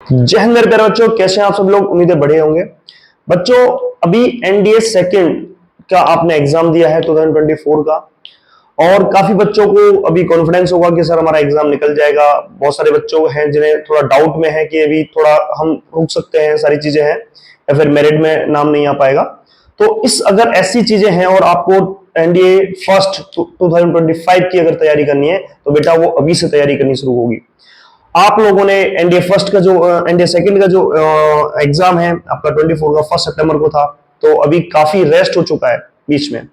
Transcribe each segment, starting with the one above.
जय हिंद मेरे प्यारे बच्चों, कैसे हैं आप सब लोग। उम्मीद है बढ़िया होंगे। बच्चों, अभी एनडीए सेकंड का आपने एग्जाम दिया है 2024 का, और काफी बच्चों को अभी कॉन्फिडेंस होगा कि सर हमारा एग्जाम निकल जाएगा। बहुत सारे बच्चों हैं जिन्हें थोड़ा डाउट में है कि अभी थोड़ा हम रुक सकते हैं, सारी चीजें हैं, या फिर मेरिट में नाम नहीं आ पाएगा। तो इस अगर ऐसी चीजें हैं और आपको एनडीए फर्स्ट 2025 की अगर तैयारी करनी है तो बेटा वो अभी से तैयारी करनी शुरू होगी। आप लोगों ने एनडीए फर्स्ट का जो एनडीए सेकंड का जो एग्जाम है आपका 24 का 1 सितंबर को था, तो अभी काफी रेस्ट हो चुका है बीच में।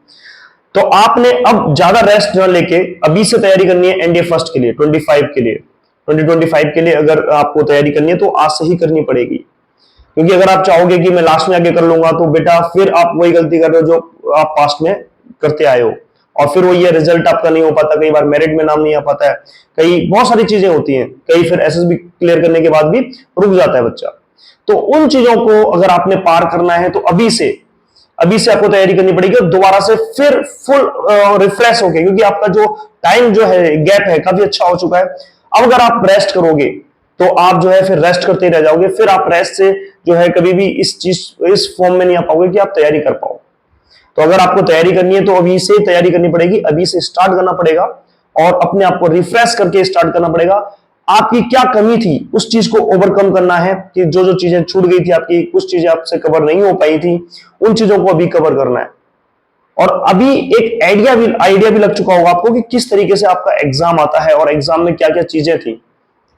तो आपने अब ज्यादा रेस्ट न लेके अभी से तैयारी करनी है एनडीए फर्स्ट के लिए, 25 के लिए, 2025 के लिए अगर आपको तैयारी करनी है तो आज से ही करनी पड़ेगी। क्योंकि अगर आप चाहोगे कि मैं लास्ट में आके कर लूंगा तो बेटा फिर आप वही गलती कर रहे हो जो आप पास्ट में करते आए हो, और फिर वो ये रिजल्ट आपका नहीं हो पाता, कई बार मेरिट में नाम नहीं आ पाता है, कई बहुत सारी चीजें होती हैं, कई फिर एसएसबी क्लियर करने के बाद भी रुक जाता है बच्चा। तो उन चीजों को अगर आपने पार करना है तो अभी से आपको तैयारी करनी पड़ेगी, और दोबारा से फिर फुल रिफ्रेश होके, क्योंकि आपका जो टाइम जो है गैप है काफी अच्छा हो चुका है। अब अगर आप रेस्ट करोगे तो आप जो है फिर रेस्ट करते रह जाओगे, फिर आप रेस्ट से जो है कभी भी इस फॉर्म में नहीं आ पाओगे कि आप तैयारी कर पाओ। तो अगर आपको तैयारी करनी है तो अभी से तैयारी करनी पड़ेगी, अभी से स्टार्ट करना पड़ेगा, और अपने आप को रिफ्रेश करके स्टार्ट करना पड़ेगा। आपकी क्या कमी थी उस चीज को ओवरकम करना है, कि जो जो चीजें छूट गई थी आपकी, कुछ चीजें आपसे कवर नहीं हो पाई थी, उन चीजों को अभी कवर करना है। और अभी एक आइडिया भी लग चुका होगा आपको कि किस तरीके से आपका एग्जाम आता है और एग्जाम में क्या क्या चीजें थी,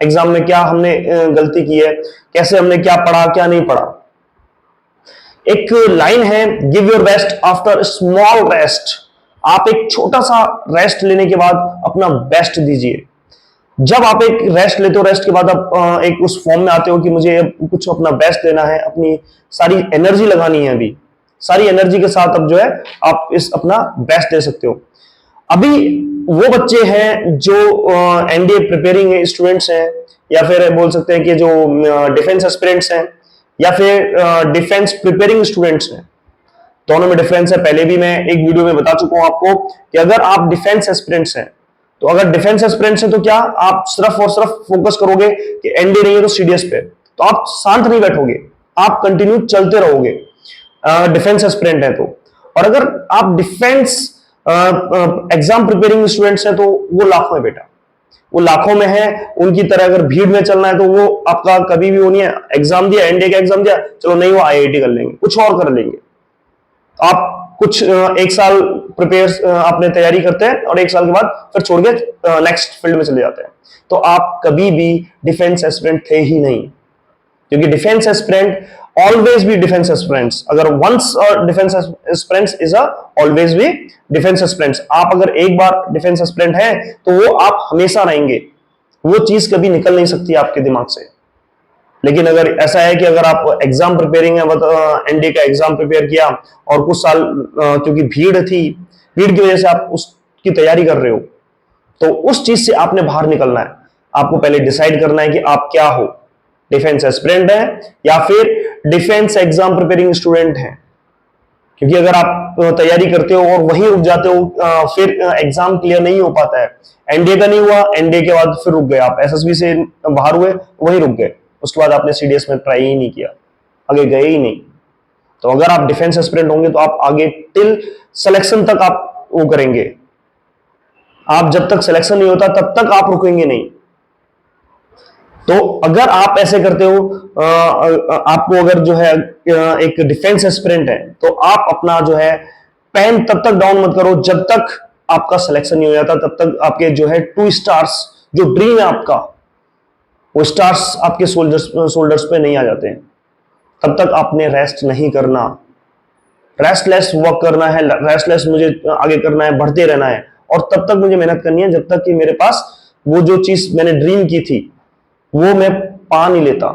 एग्जाम में क्या हमने गलती की है, कैसे हमने क्या पढ़ा क्या नहीं पढ़ा। एक लाइन है, give your best after small rest. आप एक छोटा सा रेस्ट लेने के बाद अपना बेस्ट दीजिए। जब आप एक रेस्ट लेते हो, रेस्ट के बाद आप एक उस फॉर्म में आते हो कि मुझे कुछ अपना बेस्ट देना है, अपनी सारी एनर्जी लगानी है, अभी सारी एनर्जी के साथ अब जो है आप इस अपना बेस्ट दे सकते हो। अभी वो बच्चे हैं जो एनडीए प्रिपेयरिंग स्टूडेंट्स हैं, या फिर बोल सकते हैं कि जो डिफेंस एस्पिरेंट्स हैं, या फिर डिफेंस प्रिपेयरिंग स्टूडेंट्स हैं, दोनों में डिफरेंस है। पहले भी मैं एक वीडियो में बता चुका हूं आपको कि अगर आप डिफेंस एस्पिरेंट्स हैं, तो अगर डिफेंस एस्पिरेंट्स हैं तो क्या आप सिर्फ और सिर्फ फोकस करोगे कि एनडीए नहीं है तो सीडीएस पे, तो आप शांत नहीं बैठोगे, आप कंटिन्यू चलते रहोगे डिफेंस एस्पिरेंट है तो। और अगर आप डिफेंस एग्जाम प्रिपेयरिंग स्टूडेंट्स हैं तो वो लाखों है बेटा, वो लाखों में है। उनकी तरह अगर भीड़ में चलना है तो वो आपका कभी भी वो नहीं है, एग्जाम दिया, एनडीए का एग्जाम दिया, चलो नहीं वो आईआईटी कर लेंगे, कुछ और कर लेंगे। आप कुछ एक साल प्रिपेयर आपने तैयारी करते हैं और एक साल के बाद फिर छोड़ के नेक्स्ट फील्ड में चले जाते हैं। तो आप कभी भी डिफेंस एस्पिरेंट थे ही नहीं, क्योंकि defence aspirant always be defence aspirants. अगर once defence aspirants is a always be defence aspirants. आप अगर एक बार डिफेंस एस्पिरेंट हैं तो वो आप हमेशा रहेंगे, वो चीज कभी निकल नहीं सकती आपके दिमाग से। लेकिन अगर ऐसा है कि अगर आप एग्जाम प्रिपेयरिंग है, एनडीए का एग्जाम प्रिपेयर किया और कुछ साल क्योंकि भीड़ थी, भीड़ की वजह से आप उसकी तैयारी कर रहे हो, तो उस चीज से आपने बाहर निकलना है। आपको पहले डिसाइड करना है कि आप क्या हो, डिफेंस एस्पिरेंट है या फिर डिफेंस एग्जाम प्रिपेयरिंग स्टूडेंट है। क्योंकि अगर आप तैयारी करते हो और वहीं रुक जाते हो, फिर एग्जाम क्लियर नहीं हो पाता है। एनडीए का नहीं हुआ, एनडीए के बाद फिर रुक गए आप, एसएसबी से बाहर हुए, वहीं रुक गए, उसके बाद आपने सीडीएस में ट्राई ही नहीं किया, आगे गए ही नहीं। तो अगर आप डिफेंस एस्पिरेंट होंगे तो आप आगे टिल सिलेक्शन तक आप वो करेंगे। आप जब तक सिलेक्शन नहीं होता तब तक आप रुकेंगे नहीं। तो अगर आप ऐसे करते हो, आपको अगर जो है एक डिफेंस एस्पिरेंट है, तो आप अपना जो है पेन तब तक डाउन मत करो जब तक आपका सिलेक्शन नहीं हो जाता। तब तक आपके जो है 2 स्टार्स जो ड्रीम है आपका, वो स्टार्स आपके शोल्डर्स पे नहीं आ जाते हैं। तब तक आपने रेस्ट नहीं करना, रेस्टलेस वर्क करना है, रेस्टलेस मुझे आगे करना है, बढ़ते रहना है, और तब तक मुझे मेहनत करनी है जब तक कि मेरे पास वो जो चीज मैंने ड्रीम की थी वो मैं पा नहीं लेता।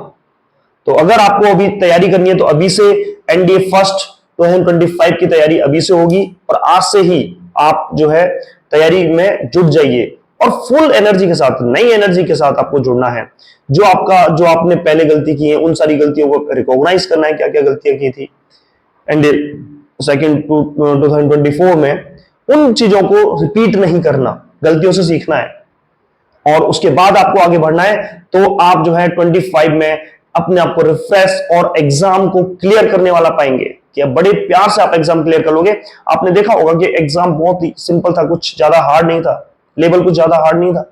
तो अगर आपको अभी तैयारी करनी है तो अभी से एनडीए फर्स्ट 2025 की तैयारी अभी से होगी, और आज से ही आप जो है तैयारी में जुट जाइए, और फुल एनर्जी के साथ, नई एनर्जी के साथ आपको जुड़ना है। जो आपने पहले गलती की है उन सारी गलतियों को रिकॉग्नाइज करना है, क्या क्या गलतियां की थी एनडीए सेकंड 2024 में, उन चीजों को रिपीट नहीं करना, गलतियों से सीखना है, और उसके बाद आपको आगे बढ़ना है। तो आप जो है 25 में अपने आप को रिफ्रेश और एग्जाम को क्लियर करने वाला पाएंगे कि अब बड़े प्यार से आप एग्जाम क्लियर कर लोगे। आपने देखा होगा कि एग्जाम बहुत ही सिंपल था, कुछ ज्यादा हार्ड नहीं था, लेवल कुछ ज्यादा हार्ड नहीं था।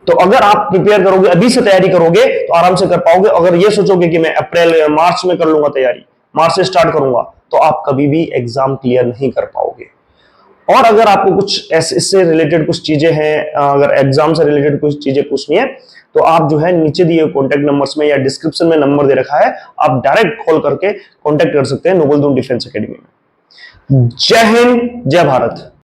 तो अगर आप प्रिपेयर करोगे, अभी से तैयारी करोगे तो आराम से कर पाओगे। अगर ये सोचोगे कि मैं अप्रैल या मार्च में कर लूंगा तैयारी, मार्च से स्टार्ट करूंगा, तो आप कभी भी एग्जाम क्लियर नहीं कर पाओगे। और अगर आपको कुछ इससे रिलेटेड कुछ चीजें हैं, अगर एग्जाम से रिलेटेड कुछ चीजें पूछनी है, तो आप जो है नीचे दिए कॉन्टेक्ट नंबर्स में या डिस्क्रिप्शन में नंबर दे रखा है, आप डायरेक्ट कॉल करके कॉन्टेक्ट कर सकते हैं नोबल दून डिफेंस एकेडमी में। जय हिंद, जय भारत।